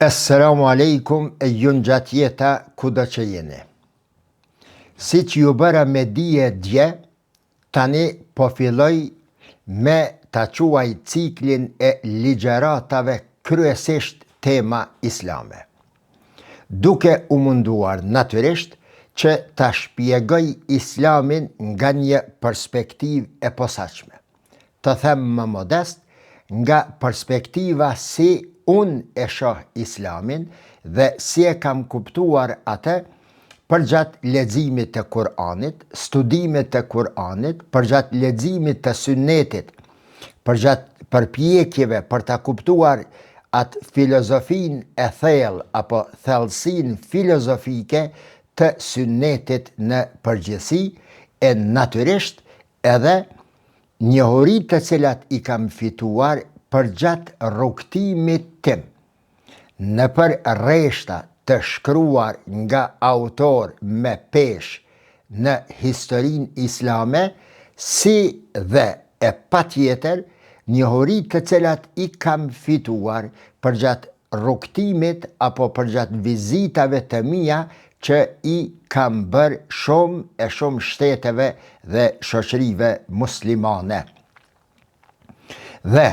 Assalamu alaikum e jun gjatë jeta kudo që jeni. Si që ju bëra me dije dje, tani po filloj me ta quaj ciklin e ligjeratave kryesisht tema islame. Duke u munduar natyrisht që ta shpjegoj islamin nga një perspektiv e posaçme. Të them më modest, nga perspektiva si unë e shoh islamin dhe si e kam kuptuar atë përgjatë leximit të Kur'anit, studimit të Kur'anit, përgjatë leximit të Sunetit, përgjatë përpjekjeve për ta kuptuar atë filozofin e thellë apo thellësinë filozofike të Sunetit në përgjithësi e natyrisht edhe njohuritë të cilat i kam fituar përgjatë rrugtimit tim nëpër rreshta të shkruar nga autor me peshë në historinë islame, si dhe e patjetër njohuritë të cilat i kam fituar përgjatë rrugtimit apo përgjatë vizitave të mia që i kam bërë shumë shteteve dhe shoqërive muslimane. Dhe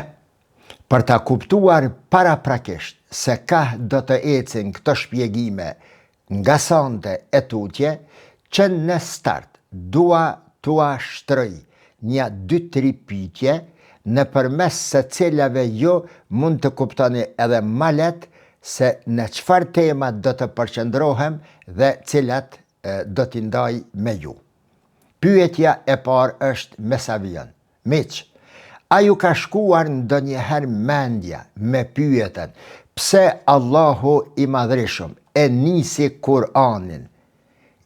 për ta kuptuar paraprakisht se ka do të ecin këto shpjegime nga sonte e tutje, që në start dua t'ua shtroj një 2-3 pyetje nëpërmes se cilave ju mund të kuptoni edhe ma lehtë se në çfarë tema do të përqendrohem dhe cilat do t'i ndaj me ju. Pyetja e parë është me sa vjen. Miq, a ju ka shkuar ndonjëherë mendja me pyetën pse Allahu i Madhreshëm e nisi Kur'anin,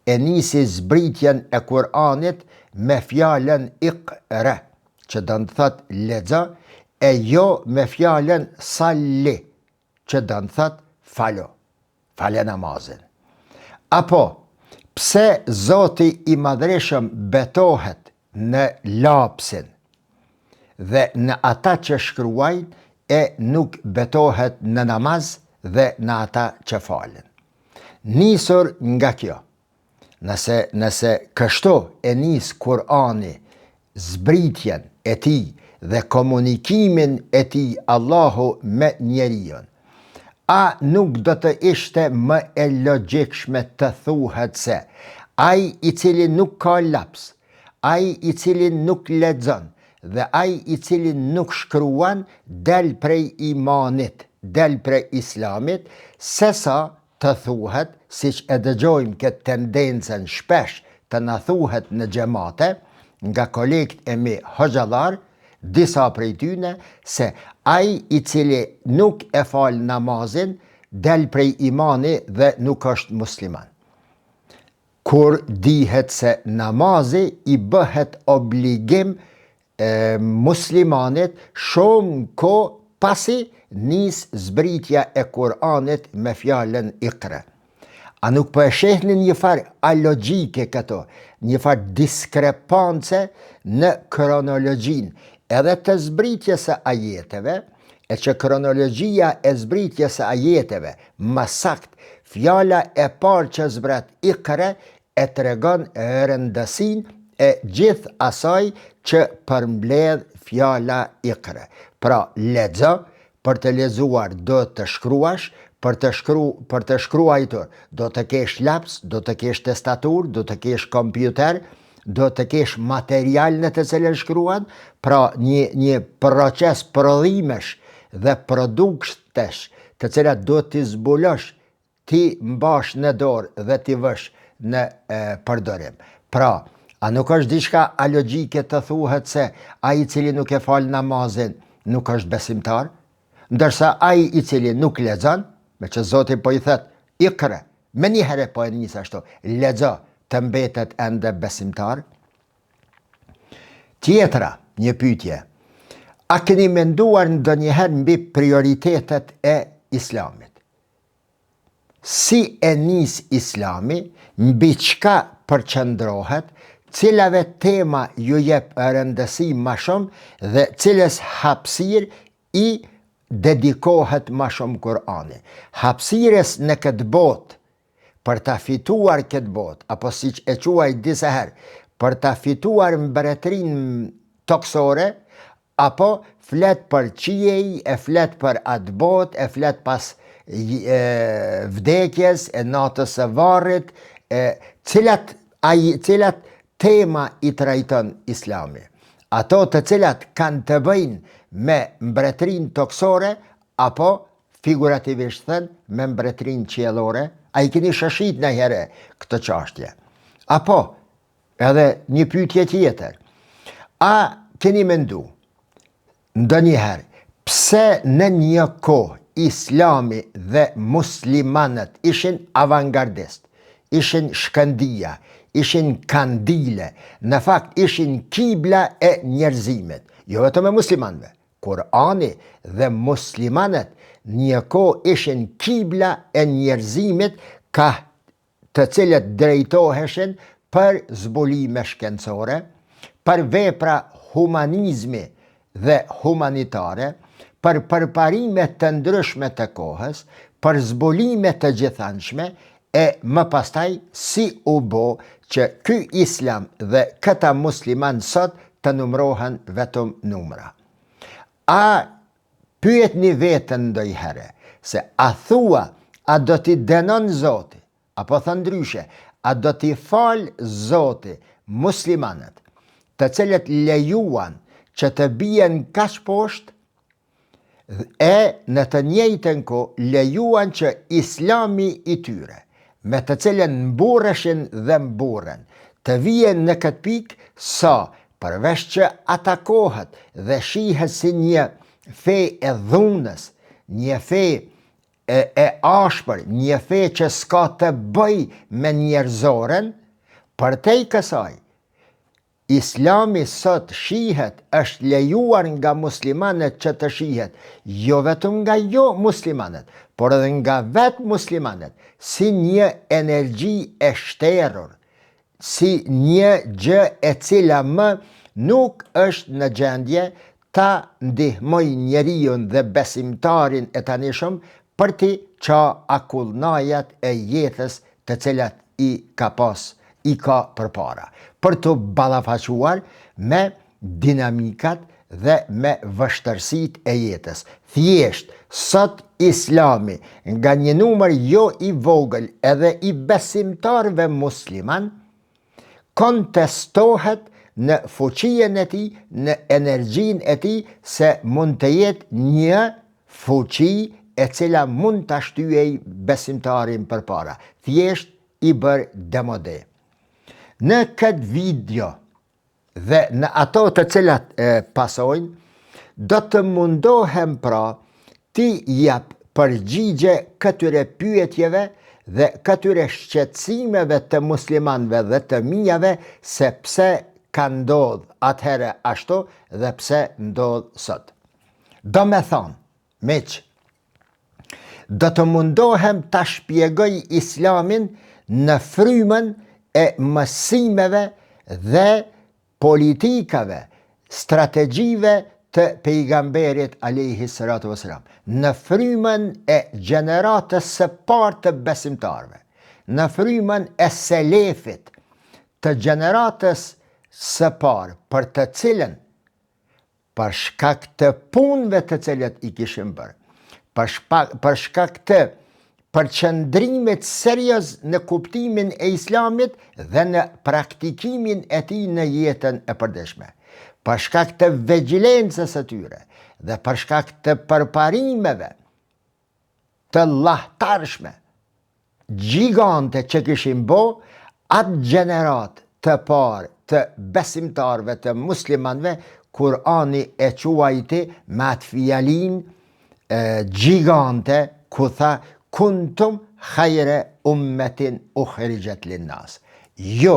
e nisi zbritjen e Kur'anit me fjalën Iqra, që do të thotë lexo, e jo me fjalën salli, që do të thotë falo, fale namazin. Apo pse Zoti i Madhreshëm betohet në lapsin dhe në ata që shkruajnë e nuk betohet në namaz dhe në ata që falen. Nisur nga kjo, nëse kështu e nis Kur'ani zbritjen e tij dhe komunikimin e tij Allahu me njeriun, a nuk do të ishte më e logjikshme të thuhet se ai i cili nuk ka laps, ai i cili nuk lexon dhe ai i cili nuk shkruan del prej imanit, del prej islamit, sesa të thuhet, siç e dëgjojmë këtë tendencën shpesh të na thuhet në xhamate nga kolegët e mi hoxhallar, disa prej tyne, se ai i cili nuk e fal namazin del prej imani dhe nuk është musliman. Kur dihet se namazi i bëhet obligim muslimanit shumë kohë pasi nis zbritja e Kur'anit me fjalën Iqra. A nuk po e shehni një farë alogjike këto, një farë diskrepance në kronologjinë edhe të zbritjes së ajeteve, e që kronologjia e zbritjes së ajeteve, më saktë fjala e parë që zbret Iqra e tregon rëndësinë e gjithë asaj që përmbledh fjala Iqra. Pra, lexo, për të lexuar do të shkruash, për të shkruajtur do të kesh laps, do të kesh tastaturë, do të kesh kompjuter, do të kesh material në të cilën shkruan, pra një proces prodhimesh dhe produktesh të cilat do t'i zbulosh, ti mbash në dorë dhe ti vësh në përdorim. Pra, a nuk është diçka alogjike të thuhet se ai i cili nuk e fal namazin nuk është besimtar, ndërsa ai i cili nuk lexon, me që Zoti po i thot Iqra, me një herë po e nis ashtu, lexo, të mbetet ende besimtar? Tjetra, një pyetje. A keni menduar ndonjëherë mbi prioritetet e islamit? Si e nis islami, mbi çka përqendrohet, cilave tema ju jep rëndësi më shumë dhe cilës hapësirë i dedikohet ma shumë Kur'ani. Hapësires në këtë botë, për ta fituar këtë botë, apo si që e quaj disa herë, për ta fituar mbretërinë toksore, apo flet për qiej, e flet për atë botë, e flet pas vdekjes, e natës së varrit, cilat tema i trajton Islami. Ato të cilat kanë të bëjnë me mbretërinë toksore, apo figurativisht thënë me mbretërinë qiellore. A i keni shashit në herë këtë çështje? Apo edhe një pyetje tjetër. A keni mendu ndonjëherë pse në një kohë Islami dhe muslimanët ishin avangardist, ishin shkëndija, ishin kandile, në fakt ishin kibla e njerëzimit, jo vetëm e muslimanëve. Kur'ani dhe muslimanët një kohë ishin kibla e njerëzimit, ka të cilët drejtoheshin për zbulime shkencore, për vepra humanizmi dhe humanitare, për përparime të ndryshme të kohës, për zbulime të gjithanshme, e më pastaj si u bo që ky islam dhe këta musliman sot të numrohen vetëm numra. A pyet një vetën ndojherë, se a thua, a do t'i denon Zoti, apo thë ndryshe, a do t'i falë Zoti muslimanët, të cilët lejuan që të bien kaq poshtë, e në të njëjtën kohë lejuan që Islami i tyre, me të cilën mburreshin dhe mburren, të vijen në këtë pikë sa përveç që atakohet dhe shihet si një fe e dhunës, një fe e ashpër, një fe që s'ka të bëj me njerëzoren, përtej kësaj, Islami sot shihet, është lejuar nga muslimanët që të shihet, jo vetëm nga jo muslimanët, por edhe nga vetë muslimanët, si një energji e shterur, si një gjë e cila më nuk është në gjendje ta ndihmoj njeriun dhe besimtarin e tanishëm për ti qa akullnajat e jetës të cilat i ka pas, i ka përpara, për të ballafaqur me dinamikat dhe me vështërsit e jetës. Thjesht, sot Islami, nga një numër jo i vogël edhe i besimtarve musliman, kontestohet në fuqien e tij, në energjin e tij, se mund të jetë një fuqi e cila mund të shtyej besimtarin përpara. Thjesht i bërë demode. Në këtë video dhe në ato të cilat pasojnë, do të mundohem pra ti jap përgjigje këtyre pyetjeve dhe këtyre shqetësimeve të muslimanëve dhe të mijave se pse ka ndodh atëherë ashtu dhe pse ndodh sot. Do me thonë, miq, do të mundohem ta shpjegoj Islamin në frymën e mësimeve dhe politikave, strategjive të pejgamberit alayhi salatu vesselam, në frymën e gjeneratës së parë të besimtarve, në frymën e selefit të gjeneratës së parë, për të cilën, për shkak të punëve të cilat i kishin bërë, për shkak të përqëndrimit serioz në kuptimin e Islamit dhe në praktikimin e tij në jetën e përditshme, për shkak të vigjilencës së tyre dhe për shkak të përparimeve të lahtarshme, gjigante që kishin bo, atë gjenerat të parë të besimtarve të muslimanve, Kur'ani e quajti me atë fjalin gjigante ku tha kuntum khajre ummetin ukhrijat linnas. Jo,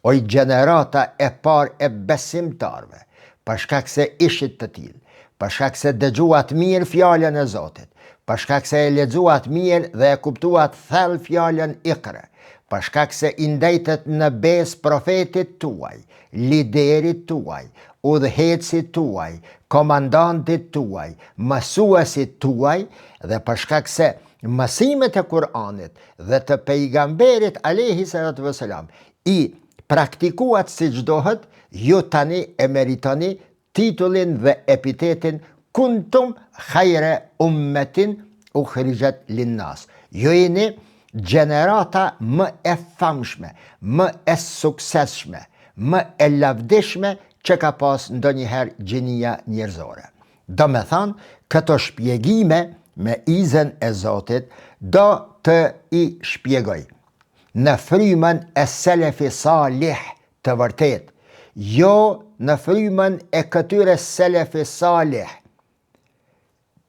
oj gjenerata e parë e besimtarve, për shkak se ishit të tillë, për shkak se dëgjuat mirë fjalën e Zotit, për shkak se e lexuat mirë dhe e kuptuat thellë fjalën Iqra, për shkak se i ndajtet në besë profetit tuaj, liderit tuaj, udhëheqësit tuaj, komandantit tuaj, mësuesit tuaj, dhe për shkak se mësimet e Kur'anit dhe të pejgamberit alayhi salatu vesselam i praktikuat siç dohet, ju tani e meritoni titullin dhe epitetin kuntum khayra ummetin ukhrijat linnas. Ju jeni gjenerata më e famshme, më e suksesshme, më e lavdishme që ka pas ndonjëherë gjinia njerëzore. Do me thanë, këto shpjegime me izën e Zotit do të i shpjegoj në frymën e selefi salih të vërtet, jo në frymën e këtyre selefi salih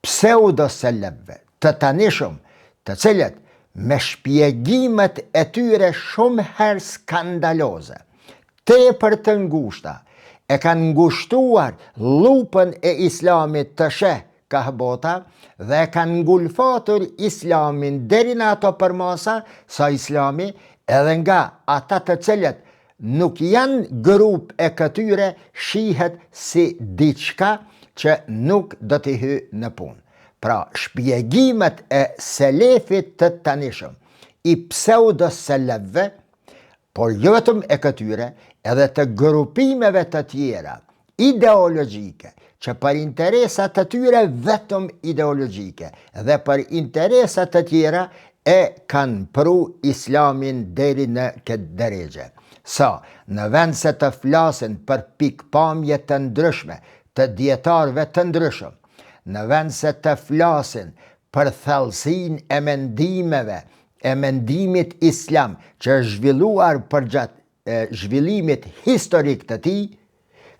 pseudo-selefëve të tanishëm, të cilët me shpjegimet e tyre shumë herë skandaloze, tepër të ngushta, e kanë ngushtuar lupën e islamit të sheh kahbota dhe kanë ngulfatur islamin deri në ato përmasa sa islami edhe nga ata të cilët nuk janë grup e këtyre shihet si diçka që nuk do t'i hy në punë. Pra, shpjegimet e selefit të tanishëm, i pseudo-selefëve, por jo vetëm e këtyre, edhe të grupimeve të tjera, ideologjike, që për interesat të tyre vetëm ideologjike, dhe për interesat të tjera e kanë pru islamin deri në këtë drejgje. Sa, në vend se të flasin për pikpamje të ndryshme, të dietarëve të ndryshëm, në vend se të flasin për thellësinë e mendimeve, e mendimit islam, që është zhvilluar përgjatë zhvillimit historik të tij,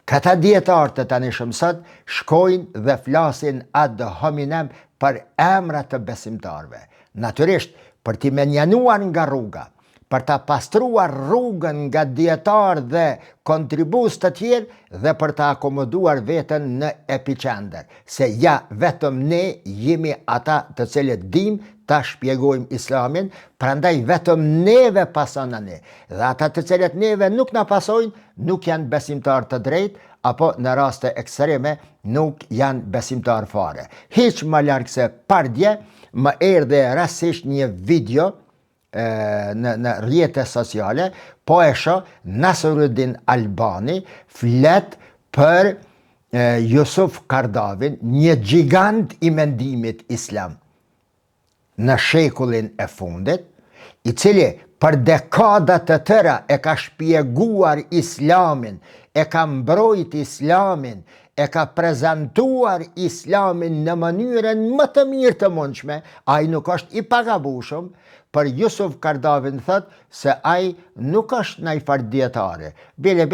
këta dietarë të tanishëm sot shkojnë dhe flasin ad hominem për emrat të besimtarëve. Natyrisht, për t'i menjanuar nga rruga, për ta pastruar rrugën nga dietarë dhe kontribues të tjerë dhe për ta akomoduar veten në epicenter, se ja vetëm ne jemi ata të cilët dim ta shpjegojmë islamin, prandaj vetëm neve pason ne. Dhe ata të cilët neve nuk na pasojnë, nuk janë besimtar të drejtë, apo në raste ekstreme nuk janë besimtar fare. Hiç më larg se pardje më erdhi rastësisht një video në rrjetet sociale, po e shoh Nasruddin Albani flet për Jusuf Kardavin, një gjigant i mendimit islam në shekullin e fundit, i cili për dekada të tëra e ka shpjeguar islamin, e ka mbrojt islamin, e ka prezantuar islamin në mënyrën më të mirë të mundshme. Ai nuk është i pagabushëm. Për Jusuf Kardavin thot se ai nuk është ndaj far dietare. Bile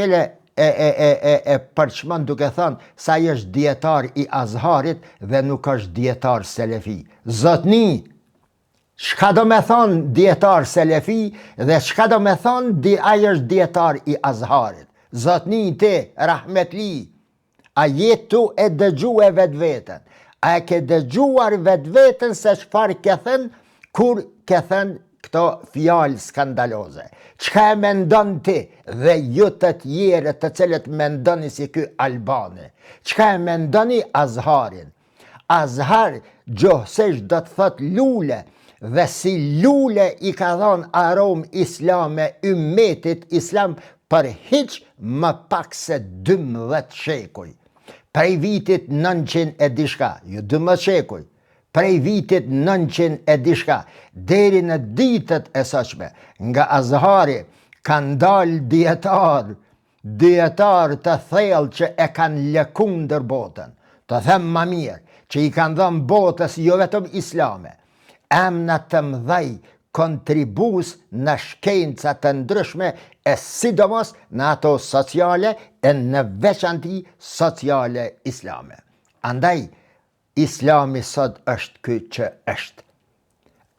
e përçmon duke thënë se ai është dietar i Azharit dhe nuk është dietar selefi. Zotni, çka do me thonë dietar selefi dhe çka do me thonë ai është dietar i Azharit? Zotni ti, rahmetli, a jetë tu e dëgjue vetë-vetën? A e ke dëgjuar vetë-vetën se çfarë ke thënë kur ke thënë këto fjalë skandaloze? Çka e mendon ti dhe ju të tjerë të cilët mendoni si ky Albani? Çka e mendoni Azharin? Azhar gjohësisht do të thot lule, dhe si lule i ka dhënë aromë islame ummetit islam për hiç më pak se 12 shekuj. Prej vitit 900 e dishka, jo 12 shekuj, prej vitit 900 e dishka, deri në ditët e sotme, nga Azhari kanë dalë dietar të thellë që e kanë lëkundër botën, të them më mirë, që i kanë dhënë botës jo vetëm islame, emna të mëdhej kontribues në shkenca të ndryshme, e sidomos në ato sociale e në veçanti sociale islame. Andaj, islami sot është ky që është.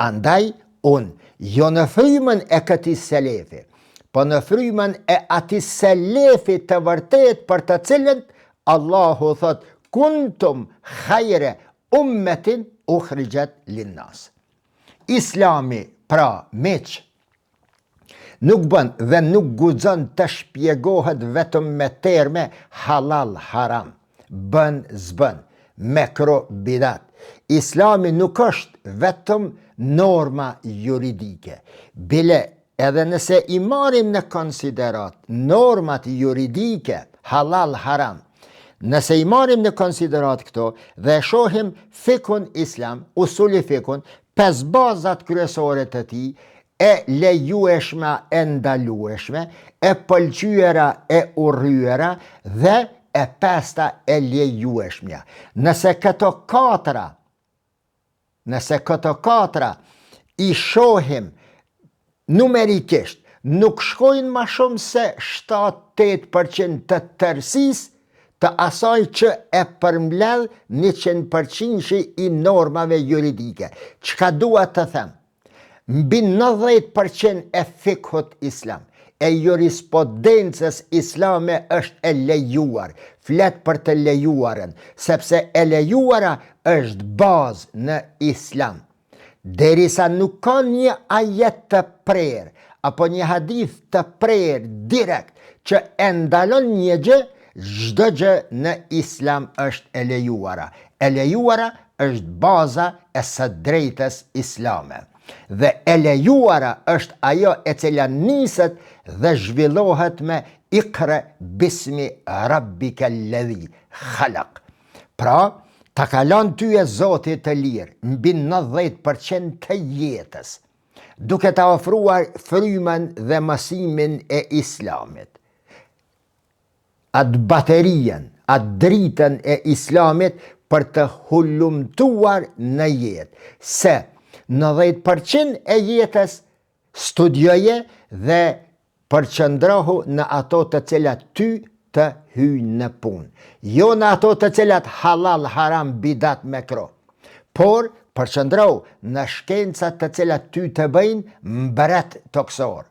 Andaj, unë jo në frymën e këtij selefi, po në frymën e atij selefi të vërtet për të cilën Allahu thot kuntum khayra ummetin ukhrijat linnas. Islami, pra miq, nuk bën dhe nuk guxon të shpjegohet vetëm me terme halal haram. bën zbën, mekro bidat. Islami nuk është vetëm norma juridike. Bile edhe nëse i marim në konsiderat normat juridike, halal, haram, nëse i marim në konsiderat këto dhe shohim fikun islam, usuli fikun, 5 bazat kryesore të tij, e lejueshme, e ndalueshme, e pëlqyera, e urryera dhe e 5 e lejueshmja. Nëse këto katra i shohim numerikisht, nuk shkojnë ma shumë se 7-8% të tërësisë të asaj që e përmbledh 100% i normave juridike. Çka dua të them? Mbi 90% e fikhut islam, e jurisprudencës islame është e lejuar. Flet për të lejuarën, sepse e lejuara është bazë në islam. Derisa nuk ka një ajet të prerë, apo një hadith të prerë direkt që e ndalon një gjë, çdo gjë në islam është e lejuara. E lejuara është baza e së drejtës islame. Dhe e lejuara është ajo e cila niset dhe zhvillohet me Iqra bismi rabbika alladhi khalaq. Pra, ta kalon ty e Zoti të lirë mbi 90% të jetës, duke ta ofruar frymën dhe mësimin e islamit. Atë baterien, atë dritën e islamit për të hullumtuar në jetë. Se 90% e jetës studioje dhe përqëndrohu në ato të cilat ty të hyjnë në punë. Jo në ato të cilat halal, haram, bidat, mekro. Por përqëndrohu në shkencat të cilat ty të bëjnë mbret toksor.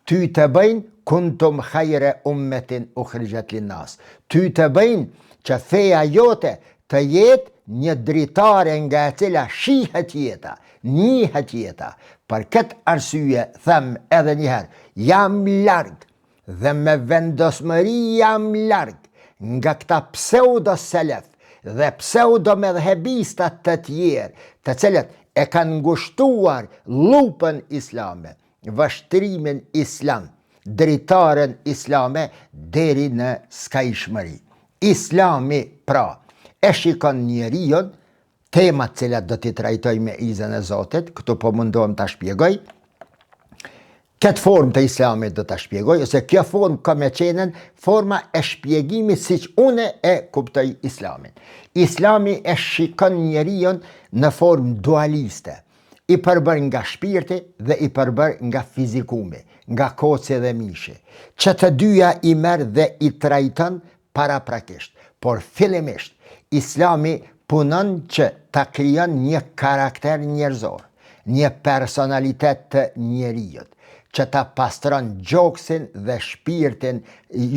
Ty të bëjnë kuntum khajre ummetin ukhrijat linnas. Ty të bëjnë që feja jote të jetë një dritare nga e cila shihet jeta, njihet jeta. Për këtë arsye them edhe njëherë, jam larg dhe me vendosmëri jam larg nga këta pseudo-selef dhe pseudo-medhebistat të tjerë, të cilët e kanë ngushtuar lupën islame, vështrimin islam, dritaren islame deri në skajshmëri. Islami pra e shikon njeriun, temat cilat do t'i trajtoj me izën e Zotit, këtu po mundohem t'a shpjegoj, këtë formë të islamit do t'a shpjegoj, ose kjo formë ka me qenën forma e shpjegimit siç une e kuptoj islamin. Islami e shikon njeriun në formë dualiste, i përbër nga shpirti dhe i përbër nga fizikumi, nga koci dhe mishi, që të dyja i merr dhe i trajton paraprakisht, por fillimisht Islami punon që ta krijon një karakter njerëzor, një personalitet të njeriut, që ta pastron gjoksin dhe shpirtin,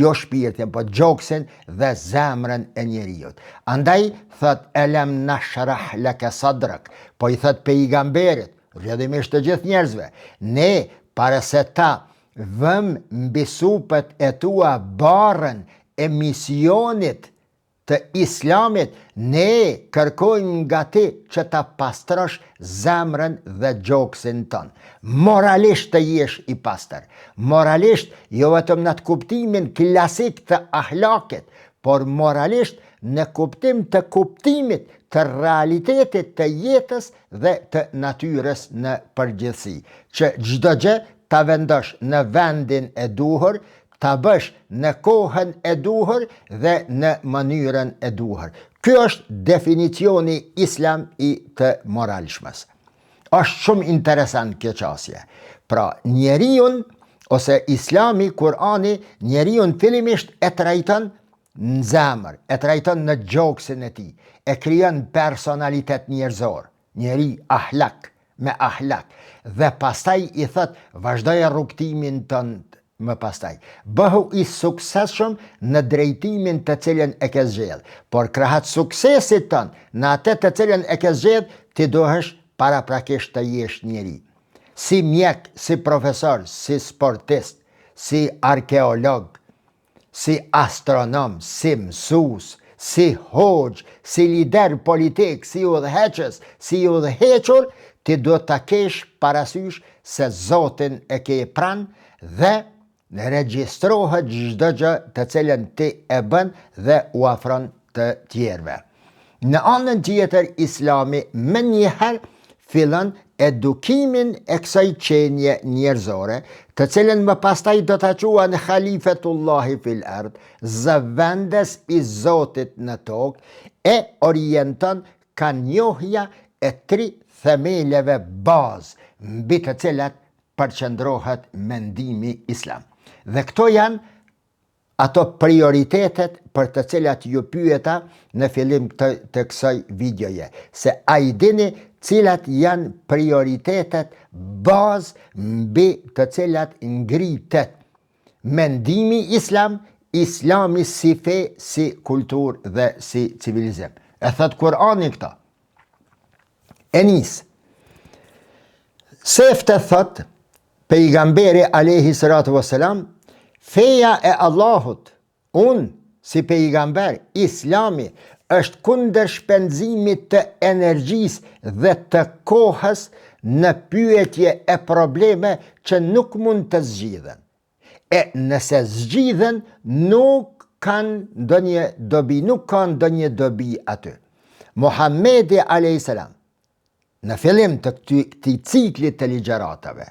jo shpirtin, po gjoksin dhe zemrën e njeriut. Andaj thot elem nashrah laka sadrak, po i thot pejgamberit, rrjedhimisht të gjithë njerëzve, ne para se ta vëm mbi supët e tua barrën e misionit të islamit, ne kërkojmë nga ti që ta pastrosh zemrën dhe gjoksin ton. Moralisht të jesh i pastër. Moralisht jo vetëm në të kuptimin klasik të ahlakit, por moralisht në kuptim të kuptimit të realitetit të jetës dhe të natyrës në përgjithësi. Që çdo gjë ta vendosh në vendin e duhur, ta bësh në kohën e duhur dhe në mënyrën e duhur. Ky është definicioni islam i të moralshmës. Është shumë interesant kjo çështje. Pra, njeriun ose Islami, Kurani, njeriun fillimisht e trajton në zemër, e trajton në gjoksin e tij, e krijon personalitet njerëzor, njeri ahlak, me ahlak, dhe pastaj i thot vazhdoje rrugtimin tënd më pastaj. Bëhu i suksesshëm në drejtimin të cilën e ke zgjedh, por krahas suksesit tënd në atë të cilën e ke zgjedh, ti duhesh paraprakisht të jesh njeri. Si mjek, si profesor, si sportist, si arkeolog, si astronom, si mësues, si hoxh, si lider politik, si udhëheqës, si udhëhequr, ti do të kesh parasysh se Zotin e ke pranë dhe regjistrohet çdo gjë të cilën ti e bën dhe u afron të tjerëve. Në anën tjetër, Islami më njëherë fillon edukimin e kësaj qenje njerëzore, të cilën më pastaj do ta quajnë Khalifetullahi fil ard, zëvendës i Zotit në tokë, e orienton ka njohja e 3 themeleve bazë, mbi të cilat përqendrohet mendimi islam. Dhe këto janë ato prioritetet për të cilat ju pyeta në fillim të kësaj videoje, se a i dini cilat janë prioritetet bazë mbi të cilat ngritet mendimi islam, islami si fe, si kultur dhe si civilizim. E thot Kurani këta. E nisë. Sefte thot, pejgamberi alayhi salatu wassalam, feja e Allahut, unë si pejgamber, islami, është kundër shpenzimit të energjisë dhe të kohës në pyetje e probleme që nuk mund të zgjidhen. E nëse zgjidhen, nuk kanë ndonjë dobi, nuk kanë ndonjë dobi aty. Muhamedi alayhis salam, në fillim të këtij cikli të ligjëratave,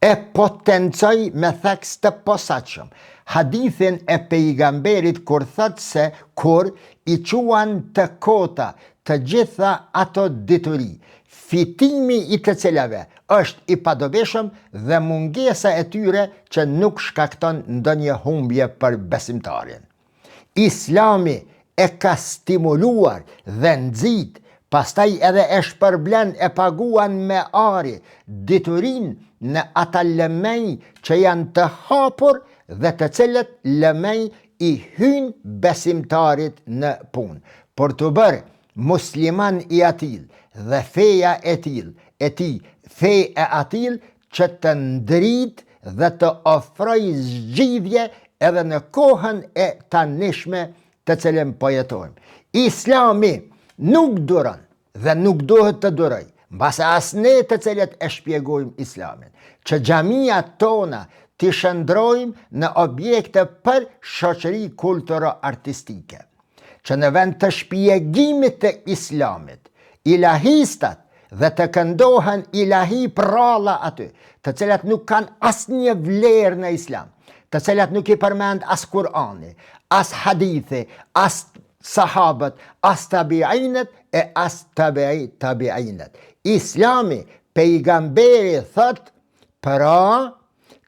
e potencoj me theks të posaçëm hadithin e pejgamberit kur thot se kur i quan të kota të gjitha ato dituri, fitimi i të cilave është i padobishëm dhe mungesa e tyre që nuk shkakton ndonjë humbje për besimtarin. Islami e ka stimuluar dhe nxit, pastaj edhe e shpërblen e paguan me ari diturin në ata lëmej që janë të hapur dhe të cilët lëmej i hyn besimtarit në punë. Por të bërë musliman i atil dhe feja e ti, fej e atil që të ndrit dhe të ofroj zgjidhje edhe në kohën e tanishme të cilën po jetojmë. Islami nuk duron dhe nuk duhet të duroj, mbase as ne të cilët e shpjegojmë islamin, që xhamia tona t'i shëndrojmë në objekte për shoqëri kulturo-artistike, që në vend të shpjegimit të islamit, ilahistat dhe të këndohen ilahi pralla aty, të cilat nuk kanë asnjë vlerë në islam, të cilat nuk i përmend as Kurani, as hadithi, as sahabët, as tabiinet e as tabiinet. Islami, pejgamberi thot, pra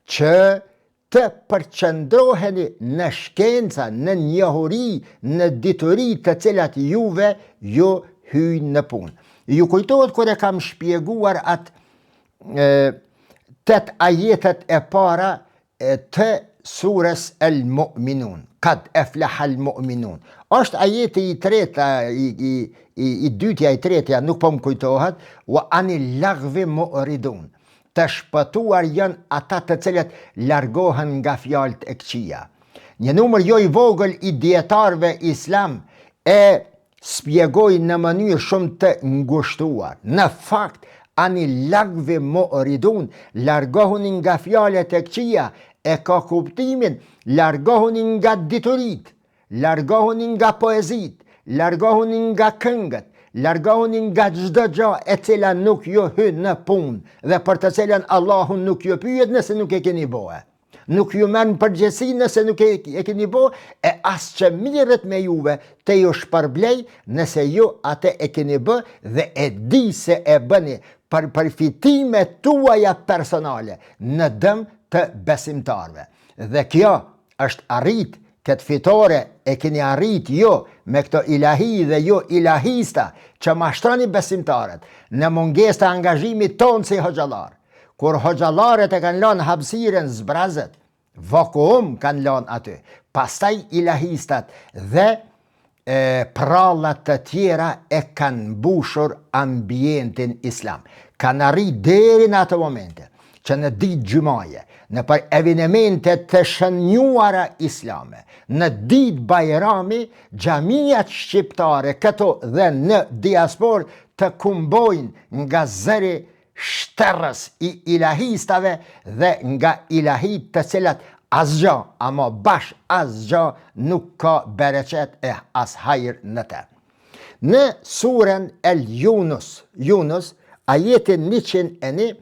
që të përqendroheni në shkenca, në njohuri, në dituri të cilat juve ju hyjnë në punë. Ju kujtohet kur e kam shpjeguar atë 8 ajetet e para të surës El-Mu'minun, kad eflaha el-mu'minun. Është ajeti i treta, i dytja, i tretja, nuk po më kujtohet, wa anil lagvi mu'ridun. Të shpëtuar janë ata të cilët largohen nga fjalët e këqija. Një numër jo i vogël i dietarëve islam e spjegoi në mënyrë shumë të ngushtuar. Në fakt, anil lagvi mu'ridun, largohuni nga fjalët e këqija, e ka kuptimin largohuni nga diturit, largohuni nga poezit, largohuni nga këngët, largohuni nga çdo gjë e cila nuk ju hyn në punë dhe për të cilën Allahu nuk ju pyet nëse nuk e keni bëhe. Nuk ju merr në përgjegjësi nëse nuk e keni bëhe, e as që mirët me juve te ju shpërblej nëse ju atë e keni bë dhe e di se e bëni për përfitimet tuaja personale në dëm të besimtarve. Dhe kjo është arrit, këtë fitore e keni arrit jo me këto ilahi dhe jo ilahista që mashtroni besimtarët në mungesë të angazhimit tonë si hoxhallar. Kur hoxhallaret e kanë lënë hapësirën zbrazët, vakuum kanë lënë aty. Pastaj ilahistat dhe prallat të tjera e kanë mbushur ambientin islam. Kanë arrit deri në atë momente që në ditë gjumaje, në për evenemente të shënjuara islame, në ditë bajrami, xhamijat shqiptare këto dhe në diaspor të kumbojnë nga zëri shterës i ilahistave dhe nga ilahit të cilat asgjë, ama bash asgjë nuk ka bereqet e as hajër në te. Në surën El Yunus, ajetin 101,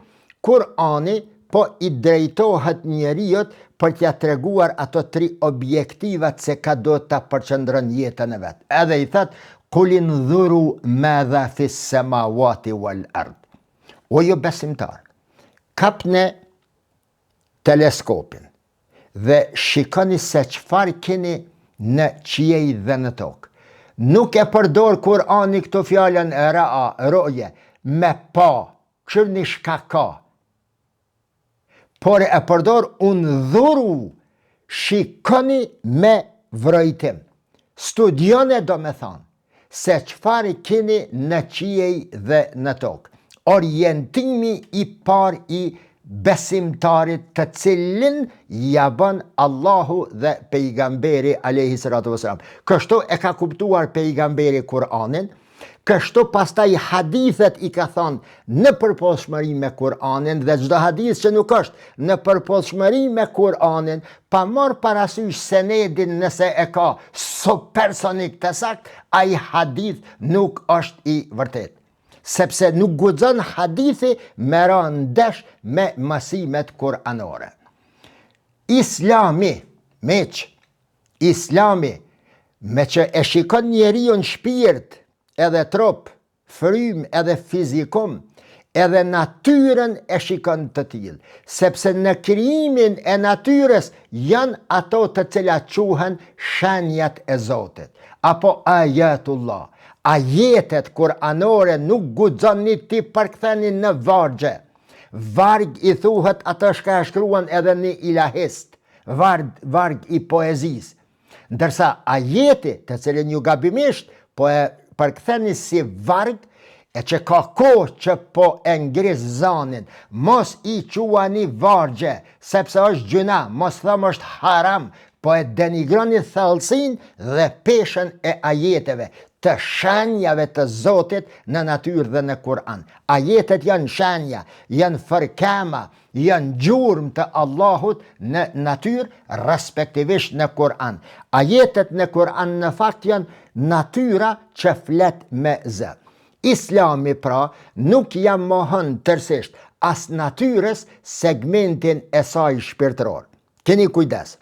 Kurani po i drejtohet njeriut për t'ja treguar ato 3 objektivat se ka do të përqëndrën jetën e vetë. Edhe i thët, kulin dhuru madha fis samawati wal ard. O jo besimtar, kapne teleskopin dhe shikoni se qëfar keni në qiej dhe në tokë. Nuk e përdor Kurani këto fjallën e ra'a, roje, me pa, qërni shka ka. Por e përdor undhuru, shikoni me vrojtim. Studione do me thonë, se qëfar keni në qiej dhe në tokë. Orientimi i par i besimtarit të cilin ja bën Allahu dhe pejgamberi alayhi salatu wasalam. Kështu e ka kuptuar pejgamberi Kur'anin, kështu pastaj hadithet i ka thonë në përposhmëri me Kur'anin dhe çdo hadith që nuk është në përposhmëri me Kur'anin, pa marrë parasysh senedin nëse e ka personik të sakt, ai hadith nuk është i vërtet. Sepse nuk guxon hadithi me ranë ndesh me masimet kuranore. Islami, me që e shikon njeriu në shpirt, edhe trup, frym edhe fizikum, edhe natyren e shikon të tillë, sepse në krijimin e natyres janë ato të cilat quhen shenjat e Zotit, apo ayatullah. Ajetet kuranore nuk guxoni ti përktheni në vargje. Varg i thuhet ato shka e shkruan edhe një ilahist, varg i poezis. Ndërsa ajeti, të cilin ju gabimisht, po e përktheni si varg, e që ka kohë që po e ngris zanin, mos i quani vargje, sepse është gjuna, mos thëmë është haram, po e denigroni thellësin dhe peshën e ajeteve, të shenjave të Zotit në natyrë dhe në Kur'an. Ajetet janë shenja, janë fërkema, janë gjurmë të Allahut në natyrë, respektivisht në Kur'an. Ajetet në Kur'an në fakt janë natyra që flet me zë. Islami pra nuk jam mohon tërsisht as natyrës segmentin e saj shpirtëror. Keni kujdes.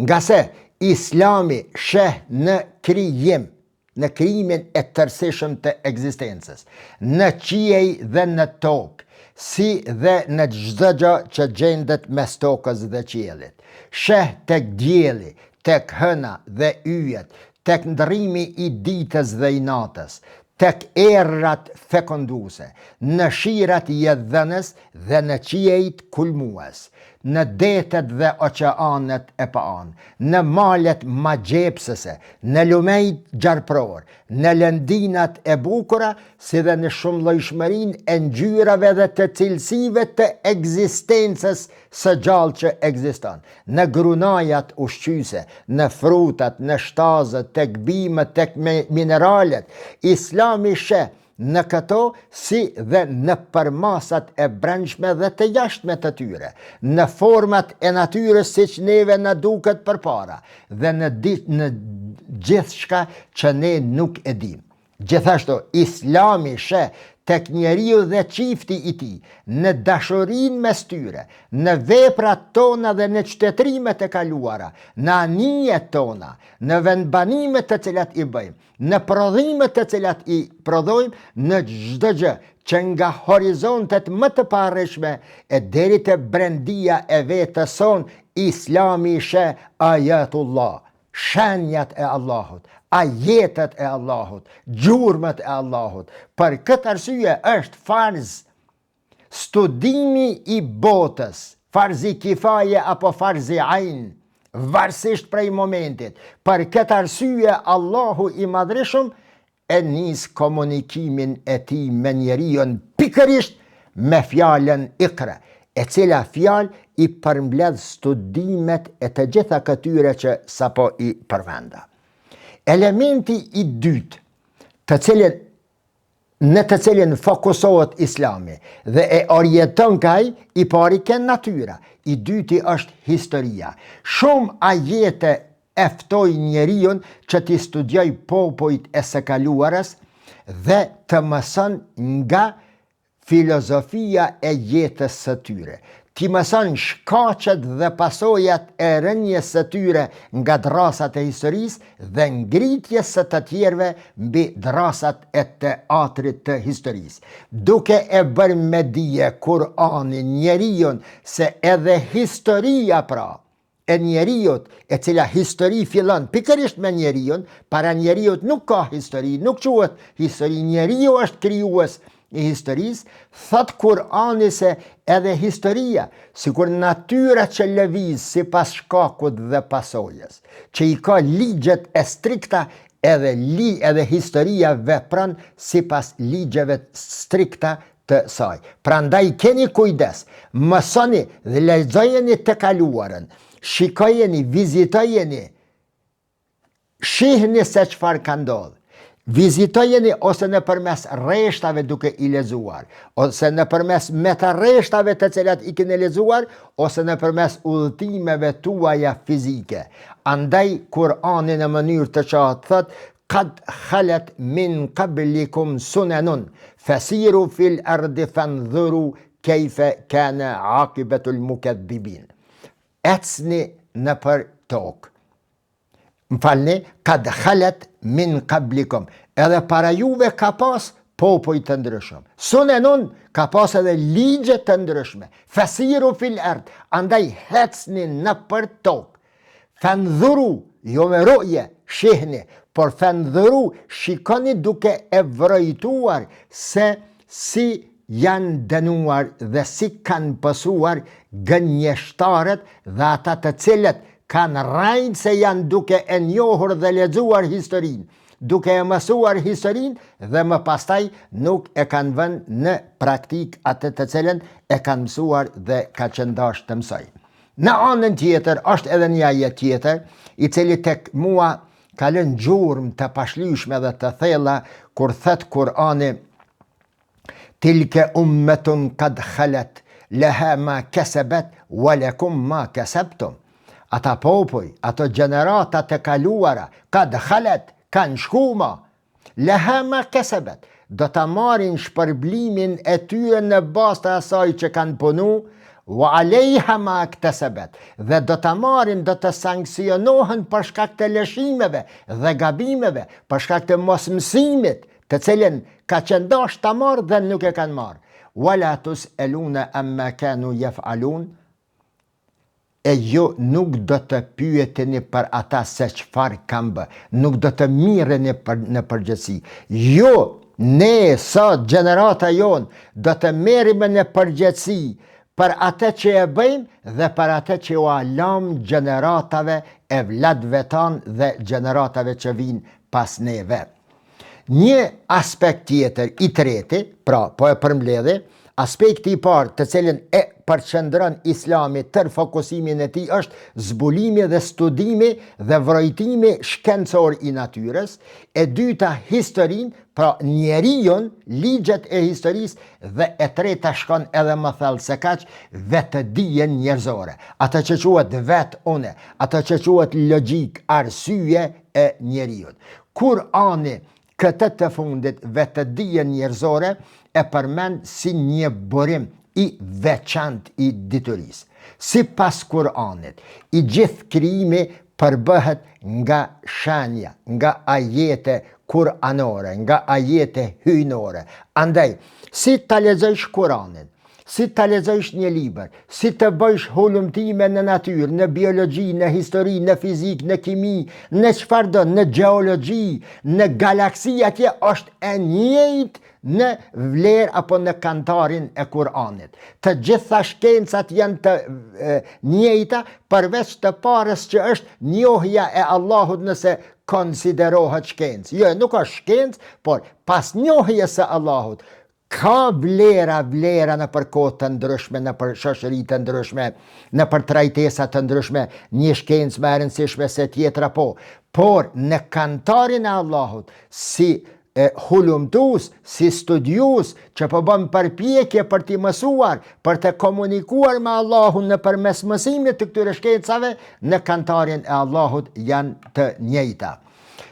Nga se Islami sheh në krijimin e tërësishëm të ekzistencës, në qiej dhe në tokë, si dhe në çdo gjë që gjendet mes tokës dhe qiellit. Sheh tek dielli, tek hëna dhe yjet, tek ndrrimi i ditës dhe i natës, tek errat fekonduese, në shirat jedhënës dhe në qiejt kulmues, në detet dhe oqeanet e paan, në malet magjepsëse, në lumejt gjarpror, në lëndinat e bukura, si dhe në shumëllojshmërin e ngjyrave dhe të cilësive të ekzistencës së gjallë që ekziston, në grunajat ushqyse, në frutat, në shtazët, tek bimët, tek mineralet. Islami sheh në këto si dhe në përmasat e brendshme dhe të jashtme të tyre, në format e natyrës siç neve na duket përpara dhe në gjithçka që ne nuk e dim. Gjithashtu, Islami sheh tek njeriu dhe çifti i tij, në dashurinë mes tyre, në veprat tona dhe në qytetrimet e kaluara, në anijet tona, në vendbanimet të cilat i bëjmë, në prodhimet të cilat i prodhojmë, në çdo gjë që nga horizontet më të parrishme e deri te brendia e vetës son, Islami sheh ayatullah, shenjat e Allahut, ajetet e Allahut, gjurmët e Allahut. Për këtë arsye është farz studimi i botës, farzi kifaje apo farzi ajn, varësisht prej momentit. Për këtë arsye Allahu i madhreshëm e nis komunikimin e tij me njeriu pikërisht me fjalën ikra. e cila fjalë i përmbledh studimet e të gjitha këtyre që sapo i përmenda. Elementi i dytë, në të cilin fokusohet Islami dhe e orienton kaj, i pari ken natyra, i dyti është historia. Shumë ajete eftoj njeriun që t'i studioj popujt e së kaluarës dhe të mëson nga filozofia e jetës së tyre. Ti mëson shkaqet dhe pasojat e rënjes së tyre nga drasat e historisë dhe ngritjes së të tjerëve mbi drasat e teatrit të historisë. Duke e bërë me dije Kur'anin njeriun se edhe historia pra e njeriut, e cila histori fillon pikërisht me njeriun, para njeriut nuk ka histori, nuk quhet histori, njeriu është krijues i historisë, thot Kur'ani se edhe historia, sikur natyra që lëviz si pas shkakut dhe pasojës, që i ka ligjet e strikta, edhe historia vepron si pas ligjeve strikta të saj. Prandaj keni kujdes, mësoni dhe lexojeni të kaluarën, shikojeni, vizitojeni, shihni se çfarë ka ndodhur. Vizitojeni ose në përmes reshtave duke i lezuar, ose në përmes metareshtave të cilat i keni lezuar, ose në përmes udhëtimeve tuaja fizike. Andaj Kur'ani në mënyrë të qartë thot, qad khalet min qablikum sunanun, fasiru fil ardi fanzuru kejfe kana aqibatul mukaththibin. Ecni në për tokë. Më falni, kad khalet min qablikum. Edhe para juve ka pas popoj të ndryshëm. Sunanun ka pas edhe ligje të ndryshme. Fasiru fil ard, andaj hecni në për tokë. Fanzuru, jo me roje, shihni, por fanzuru, shikoni duke e vrojtuar se si janë dënuar dhe si kanë pësuar gënjeshtarët dhe ata të cilët kanë rajnë se janë duke e njohur dhe lexuar historinë, duke e mësuar historinë dhe më pastaj nuk e kanë vënë në praktik atë të cilën e kanë mësuar dhe ka qëndash të mësoj. Në anën tjetër, është edhe një ajet tjetër, i cili tek mua ka lënë gjurmë të pashlyeshme dhe të thella, kur thot Kur'ani, tilke ummetun kad khalet, leha ma kasabat, wa lakum ma kasabtum. Ata popoj, ato gjeneratat e kaluara, kad khalet, kanë shkuma, leha ma kasabat, do të marrin shpërblimin e tyre në bazë të asaj që kanë punu, wa alejha ma iktasabat, dhe do të marrin, do të sankcionohen për shkak të lëshimeve dhe gabimeve, për shkak të mosmësimit, të cilën ka qëndash të marrë dhe nuk e kanë marrë. Wala tus'aluna amma kanu yaf'alun, e ju nuk do të pyeteni për ata se çfarë kanë bë, nuk do të mirreni në përgjithësi. Jo, ne sot gjenerata jon do të merremi në përgjithësi për atë që e bëjmë dhe për atë që u alam gjeneratave e vladve tanë dhe gjeneratave që vinë pas neve. Një aspekt tjetër, i treti, pra po e përmbledhi, aspekti i parë të cilin e përqendron Islami tër fokusimin e tij është zbulimi dhe studimi dhe vrojtimi shkencor i natyrës, e dyta historinë, pra njeriun, ligjet e historisë, dhe e treta shkon edhe më thellë se kaq, vetëdijen njerëzore, atë që quhet vet une, atë që quhet logjik, arsye e njeriut. Kur'ani këtë të fundit vetëdijen njerëzore e përmend si një burim i veçant i diturisë. Si pas Kur'anit, i gjithë krijimi përbëhet nga shenja, nga ajete kur'anore, nga ajete hyjnore. Andaj, si ta lexojsh Kur'anin, si ta lexojsh një libër, si të bëjsh hulumtime në natyrë, në biologji, në histori, në fizik, në kimi, në çfarëdo, në gjeologji, në galaksi, atje është e njëjtë në vlerë apo në kantarin e Kur'anit. Të gjitha shkencat janë të njëjta, përveç të parës që është njohja e Allahut nëse konsiderohet shkencë. Jo, nuk është shkencë, por pas njohjes së Allahut, Ka vlera në për kohë të ndryshme, në për shoqëri të ndryshme, në për trajtesa të ndryshme, një shkencë më e rëndësishme se tjetra por në kantarin e Allahut, si hulumtus, si studius, që po bën përpjekje për t'i mësuar, për të komunikuar me Allahun në përmes mësimit të këtyre shkencave, në kantarin e Allahut janë të njëjta.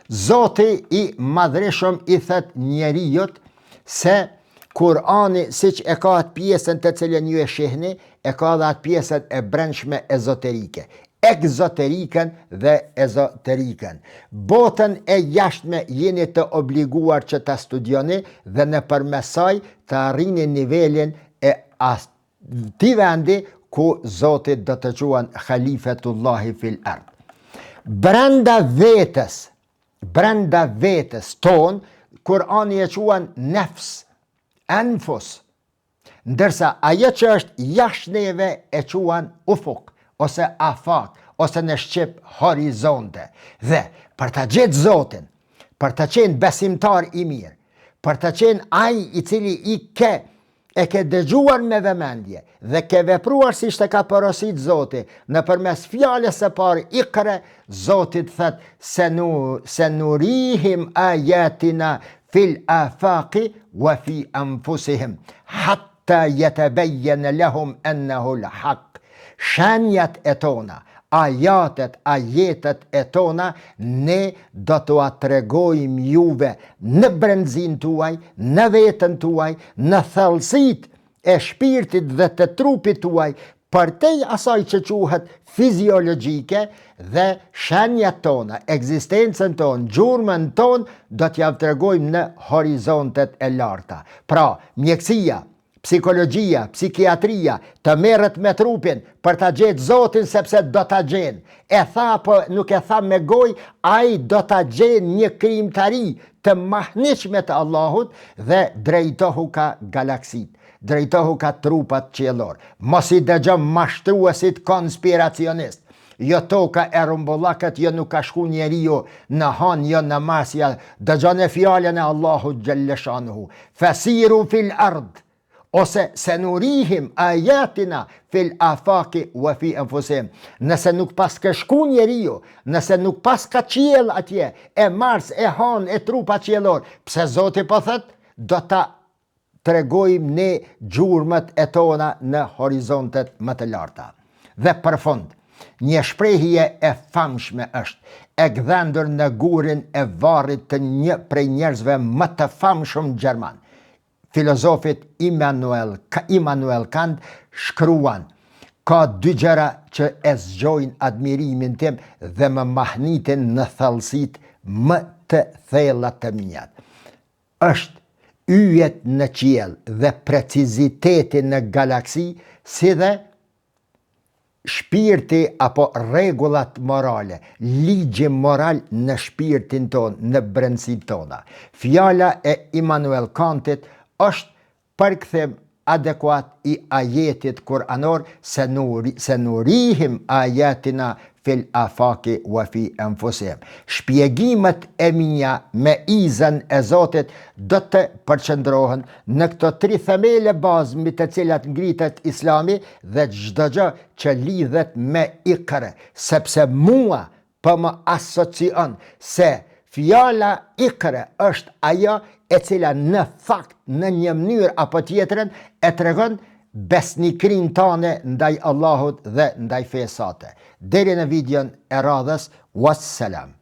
Zoti i madhreshëm i thët njerijut se Kurani, siç e ka atë pjesën të cilën ju e shihni, e ka dhe atë pjesën e brendshme ezoterike. Egzoteriken dhe ezoteriken. Botën e jashtme jeni të obliguar që ta studioni dhe në përmes saj të arrini nivelin e ati vendi ku Zotit do të quan Khalifetullahi fil ard. Brenda vetës ton, Kurani e quan nefs, anfus, ndërsa ajo që është jashtë neve e quan ufuk, ose afak, ose në shqip horizonte. Dhe për të gjetë Zotin, për të qenë besimtar i mirë, për të qenë ai i cili e ke dëgjuar me vëmendje dhe ke vepruar si shte ka porosit Zoti në përmes fjales së parë Iqra, Zotit thët se nurihim ajatina fil afaqi wa fi anfusihim hatta yatabayyana lahum annahu al-haq. Shenjat e tona, ajetet e tona, ne do t'u tregojmë juve në brendësinë tuaj, në veten tuaj, në thellësitë e shpirtit dhe të trupit tuaj, përtej asaj që quhet fiziologjike, dhe shenjat tona, ekzistencën tonë, gjurmën tonë, do t'ja tregojmë në horizontet e larta. Pra, mjekësia, psikologjia, psikiatria, të merret me trupin për ta gjetë Zotin sepse do ta gjen. E tha, po nuk e tha me gojë, ai do ta gjen një krijimtari të mahniqme të Allahut dhe drejtohu ka galaksit, drejtohu ka trupat qiellor. Mos i dëgjon mashtruesit konspiracionist. Jo toka e rumbullakët, jo nuk ka shku njeriu në Han, jo në Mars, dëgjone fjalën e Allahut xhelle shanuhu. Fasiru fil ard, ose se nurihim ajatina fil afaqi wa fi anfusihim. Nëse nuk pas ka shku njeriu, nëse nuk pas ka qiell atje, e Mars, e Han, e trupa qiellor, pse Zoti po thot, do ta tregojmë ne gjurmët e tona në horizontet më të larta. Dhe për fund, një shprehje e famshme është, e gdhendur në gurin e varrit të një prej njerëzve më të famshëm gjerman. Filozofit Immanuel Kant shkruan, ka dy gjëra që e zgjojnë admirimin tim dhe më mahnitin në thellësit më të thella të mia. Është yjet në qiell dhe preciziteti në galaksi, si dhe shpirti apo rregullat morale, ligji moral në shpirtin ton, në brendësitë tona. Fjala e Immanuel Kantit është përkthim adekuat i ajetit kuranor se nurihim ajatina fil afaqi wa fi anfusihim. Shpjegimet e mia me izën e Zotit do të përqendrohen në këto tri themele bazë mbi të cilat ngritet Islami dhe çdo gjë që lidhet me Iqra, sepse mua po më asocion se fjala Iqra është ajo e cila në fakt, në një mënyrë apo tjetrën, e tregon besnikrin tane ndaj Allahut dhe ndaj fesë sate. Deri në videon e radhës, wassalam.